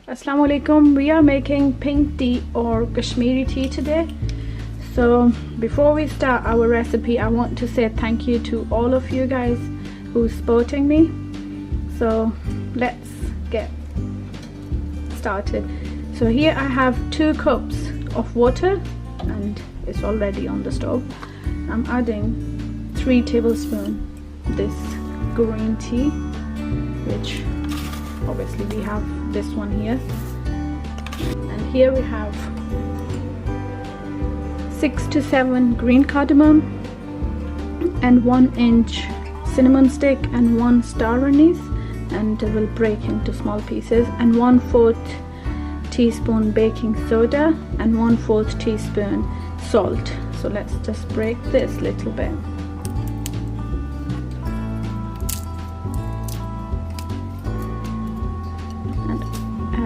Assalamu alaikum. We are making pink tea or Kashmiri tea today. So before we start our recipe, I want to say thank you to all of you guys who's supporting me. So let's get started. So here I have 2 cups of water and it's already on the stove. I'm adding 3 tablespoons this green tea, which obviously we have this one here, and here we have 6 to 7 green cardamom and 1 inch cinnamon stick and 1 star anise, and will break into small pieces, and 1/4 teaspoon baking soda and 1/4 teaspoon salt. So let's just break this little bit.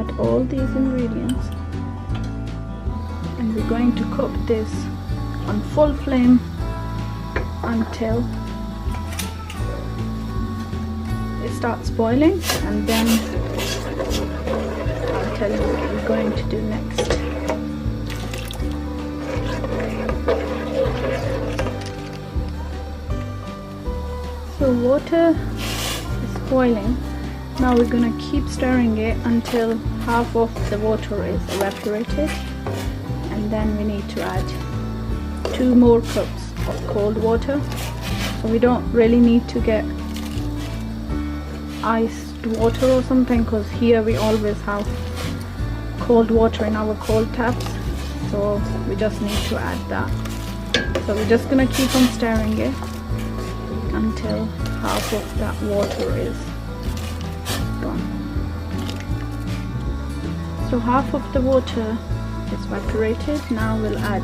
Add all these ingredients, and we're going to cook this on full flame until it starts boiling, and then I'll tell you what we're going to do next. So water is boiling. Now we're going to keep stirring it until half of the water is evaporated, and then we need to add 2 more cups of cold water. So we don't really need to get iced water or something, because here we always have cold water in our cold taps, so we just need to add that. So we're just going to keep on stirring it until half of that water is gone. So half of the water is evaporated. Now we'll add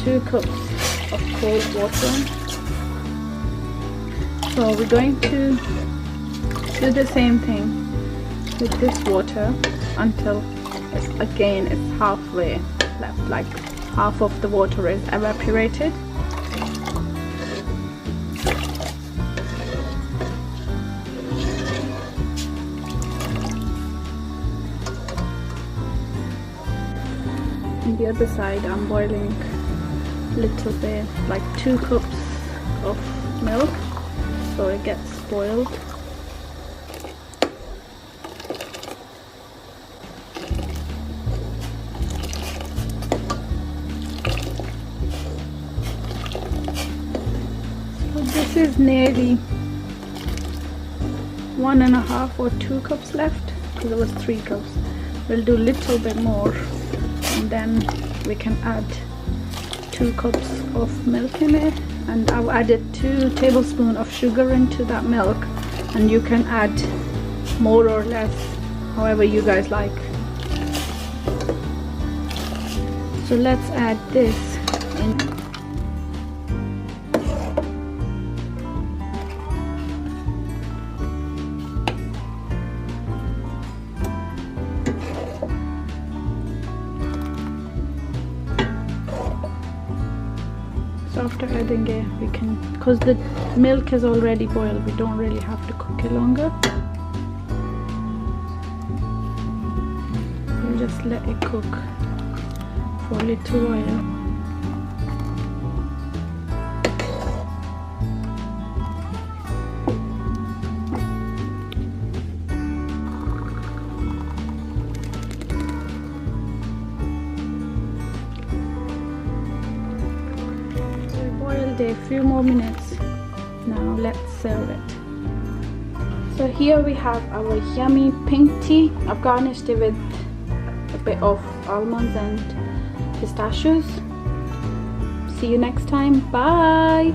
2 cups of cold water. So we're going to do the same thing with this water until it's halfway left, like half of the water is evaporated. The other side I'm boiling a little bit, like 2 cups of milk, so it gets boiled. So this is nearly 1.5 or 2 cups left, because it was 3 cups. We'll do a little bit more, and then we can add 2 cups of milk in it, and I've added 2 tablespoons of sugar into that milk, and you can add more or less however you guys like. So let's add this in. So after adding it, we can, because the milk is already boiled, we don't really have to cook it longer. We'll just let it cook for a little while. A few more minutes. Now let's serve it. So here we have our yummy pink tea. I've garnished it with a bit of almonds and pistachios. See you next time. Bye.